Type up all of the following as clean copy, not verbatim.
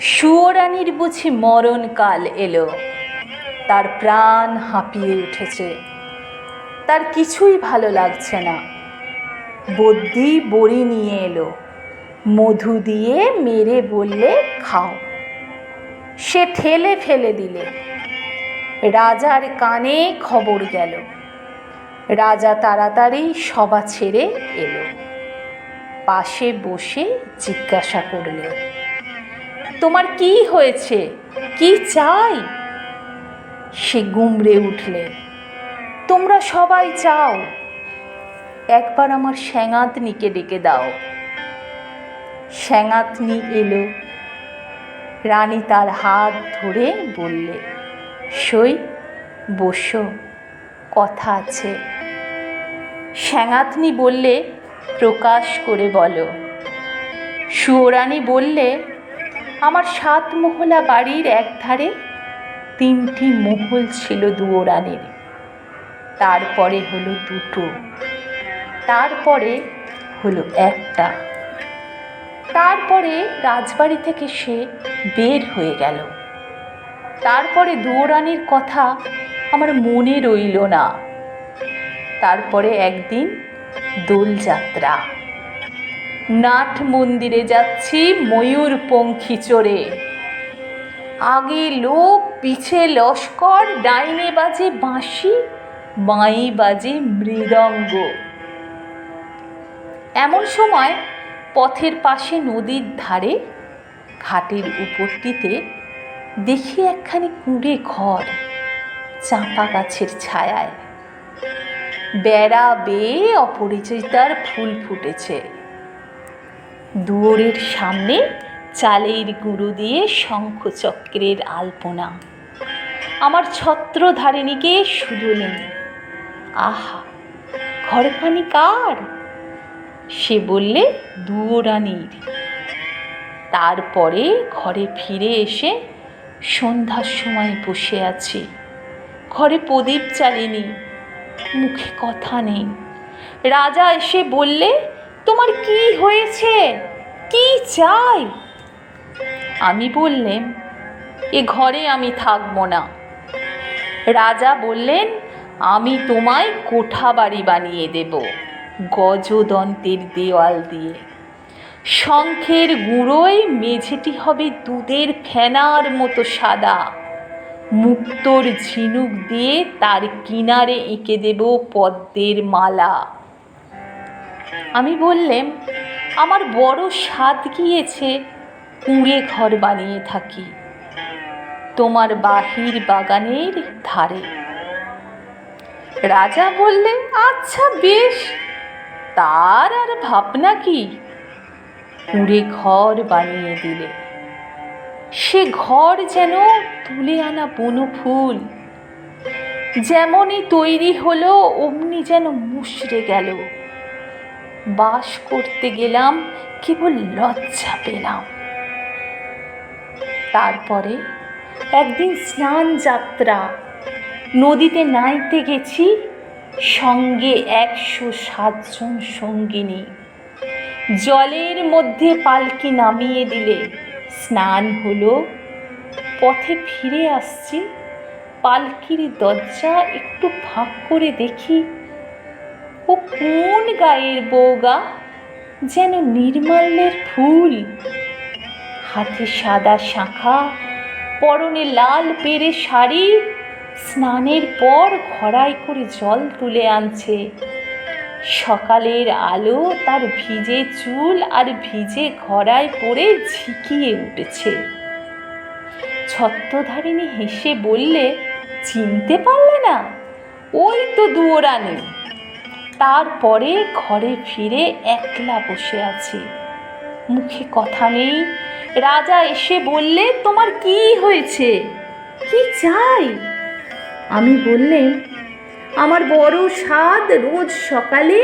সুয়োরানীর বুঝি মরণকাল এলো। তার প্রাণ হাঁপিয়ে উঠেছে, তার কিছুই ভালো লাগছে না। বদ্যি বড়ি নিয়ে এলো, মধু দিয়ে মেরে বললে খাও। সে ঠেলে ফেলে দিলে। রাজার কানে খবর গেল। রাজা তাড়াতাড়ি সভা ছেড়ে এলো। পাশে বসে জিজ্ঞাসা করলে, তোমার কি হয়েছে, কি চাই? সে গুমড়ে উঠলে, তোমরা সবাই চাও, একবার আমার স্যাঙাতনিকে ডেকে দাও। স্যাঙাতনি এলো। রানী তার হাত ধরে বললে, সই, বসো, কথা আছে। স্যাঙাতনি বললে, প্রকাশ করে বলো। সুয়োরানী বললে, আমার 7 মহলা বাড়ির একধারে 3টি মহল ছিল দুয়োরানীর, তারপরে হলো 2টো, তারপরে হলো 1টা, তারপরে রাজবাড়ি থেকে সে বের হয়ে গেল। তারপরে দুয়োরানীর কথা আমার মনে রইল না। তারপরে একদিন দোলযাত্রা। নাট মন্দিরে যাচ্ছি ময়ূরপঙ্খী চড়ে। আগে লোক, পিছে লস্কর, ডাইনে বাজে বাঁশি, বাঁয়ে বাজে মৃদঙ্গ। এমন সময় পথের পাশে নদীর ধারে ঘাটের উপরটিতে দেখি একখানি কুঁড়ে ঘর, চাঁপা গাছের ছায়ায়। বেড়া বেয়ে অপরিচিতার ফুল ফুটেছে। দুয়ারের সামনে চালের গুঁড়ো দিয়ে শঙ্খচক্রের আলপনা। আমার ছত্রধারিণীকে শুধোলেন, আহা, ঘরখানি কার? সে বললে, দুয়োরানীর। তারপরে ঘরে ফিরে এসে সন্ধ্যার সময় বসে আছি। ঘরে প্রদীপ জ্বালিনি, মুখে কথা নেই। রাজা এসে বললে, তোমার কি হয়েছে, কি চাই? আমি বললেন, এ ঘরে আমি থাকবো না। রাজা বললেন, আমি তোমায় কোঠা বাড়ি বানিয়ে দেব, গজদন্তের দেওয়াল দিয়ে। শঙ্খের গুঁড়োয় মেঝেটি হবে দুধের ফেনার মতো সাদা। মুক্তোর ঝিনুক দিয়ে তার কিনারে এঁকে দেব পদ্মের মালা। আমি বললাম, আমার বড় স্বাদ গিয়েছে কুঁড়ে ঘর বানিয়ে থাকি তোমার বাহির বাগানের ধারে। রাজা বললে, আচ্ছা বেশ, তার আর ভাবনা কি? কুঁড়ে ঘর বানিয়ে দিলে। সে ঘর যেন তুলে আনা বনফুল, যেমনই তৈরি হলো অমনি যেন মুষড়ে গেল। বাস করতে গেলাম, কেবল লজ্জা পেলাম। তারপরে একদিন স্নান যাত্রা, নদীতে নাইতে গেছি, সঙ্গে 107 জন সঙ্গিনী। জলের মধ্যে পালকি নামিয়ে দিলে, স্নান হলো। পথে ফিরে আসছি, পালকির দরজা একটু ফাঁক করে দেখি, ও কোন গায়ের বউগা, যেন নির্মাল্যের ফুল। হাতে সাদা শাঁখা, পরনে লাল পেরে শাড়ি, স্নানের পর ঘড়াই করে জল তুলে আনছে। সকালের আলো তার ভিজে চুল আর ভিজে ঘড়ায় পরে ঝিকিয়ে উঠেছে। ছত্রধারিণী হেসে বললে, চিনতে পারলে না? ওই তো দুয়োরানী। তারপরে ঘরে ফিরে একলা বসে আছি, মুখে কথা নেই। রাজা এসে বললে, তোমার কি হয়েছে, কি চাই? আমি বললাম, আমার বড় স্বাদ রোজ সকালে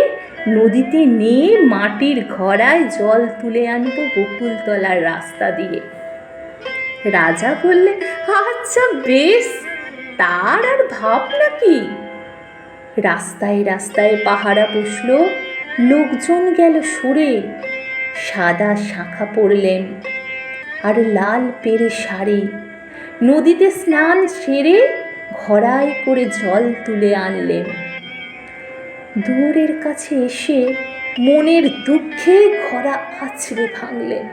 নদীতে নিয়ে মাটির ঘড়ায় জল তুলে আনবো বকুলতলার রাস্তা দিয়ে। রাজা বললে, আচ্ছা বেশ, তার আর ভাবনা কি? রাস্তায় রাস্তায় পাহারা বসলো, লোকজন গেল সরে। সাদা শাঁখা পরলেন, আর লাল পেরে শাড়ি, নদীতে স্নান সেরে ঘড়াই করে জল তুলে আনলেন। দুয়ারের কাছে এসে মনের দুঃখে ঘড়া আছড়ে ভাঙলেন।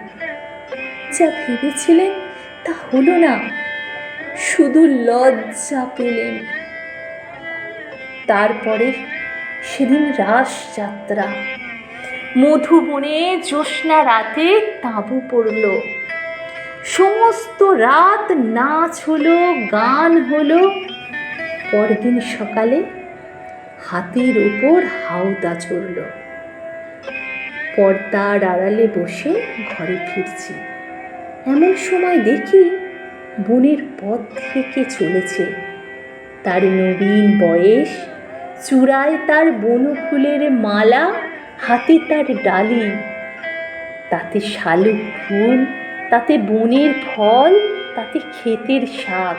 যা ভেবেছিলেন তা হলো না, শুধু লজ্জা পেলেন। তারপরে সেদিন রাস যাত্রা। মধুবনে জ্যোৎস্না রাতে তাঁবু পড়ল। সমস্ত রাত নাচ হলো, গান হলো। পরদিন সকালে হাতির ওপর হাওদা চড়ল। পর্দার আড়ালে বসে ঘরে ফিরছি, এমন সময় দেখি বনের পথ থেকে চলেছে। তার নবীন বয়স, চূড়ায় তার বনফুলের মালা, হাতে তার ডালি, তাতে শালুক ফুল, তাতে বনের ফল, তাতে ক্ষেতের শাক।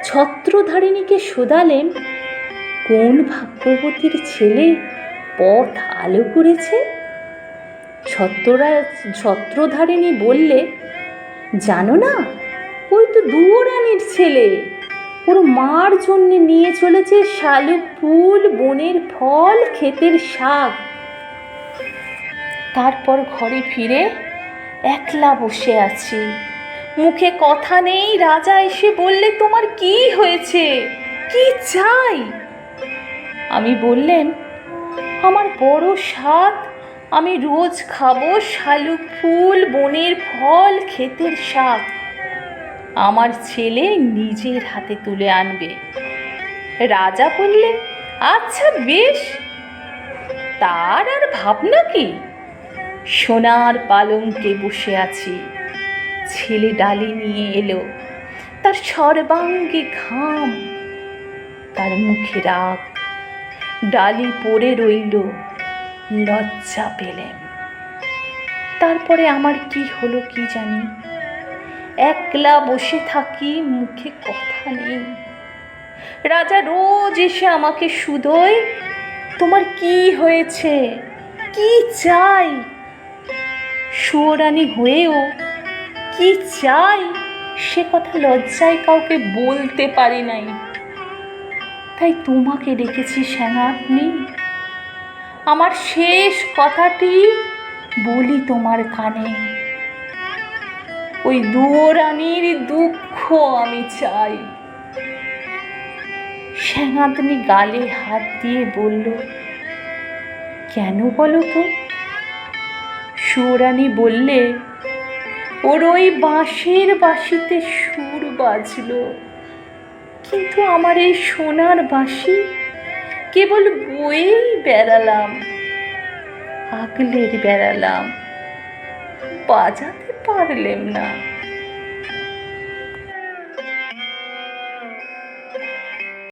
ছত্রধারিণীকে শোধালেন, কোন ভাগ্যবতীর ছেলে পথ আলো করেছে? ছত্রধারিণী বললে, জানো না, ওই তো দুয়োরানির ছেলে। ওর মার জন্যে নিয়ে চলেছে শালুক ফুল, বনের ফল, ক্ষেতের শাক। তারপর ঘরে ফিরে একলা বসে আছি, মুখে কথা নেই। রাজা এসে বললে, তোমার কি হয়েছে, কি চাই? আমি বললেন, আমার বড় স্বাদ, আমি রোজ খাবো শালুক ফুল, বনের ফল, ক্ষেতের শাক। আমার ছেলে নিজের হাতে তুলে আনবে। রাজা বললে, আচ্ছা বেশ, তার আর ভাবনা কি? সোনার পালঙ্কে বসে আছি, ছেলে ডালি নিয়ে এলো, তার সর্বাঙ্গে ঘাম, তার মুখে রাগ। ডালি পড়ে রইল, লজ্জা পেলেন। তারপরে আমার কি হলো কি জানি, একলা বসে থাকি, মুখে কথা নেই। রাজা রোজ এসে আমাকে শুধোয়, তোমার কি হয়েছে, কি চাই? সুয়োরানী হয়েও কি চাই সে কথা লজ্জায় কাউকে বলতে পারি নাই। তাই তোমাকে ডেকেছি সেনাপনি, আমার শেষ কথাটি বলি তোমার কানে। ওই দুয়োরানির দুঃখ আমি চাই। সেনাপনি গালে হাত দিয়ে বলল, কেন বলো তো? সুয়োরানী বললে, ওর ওই বাঁশের বাঁশিতে সুর বাজলো, কিন্তু আমার এই সোনার বাঁশি কেবল বয়েই বেড়ালাম, আগলে বেড়ালাম, বাজাতে পারলেম না।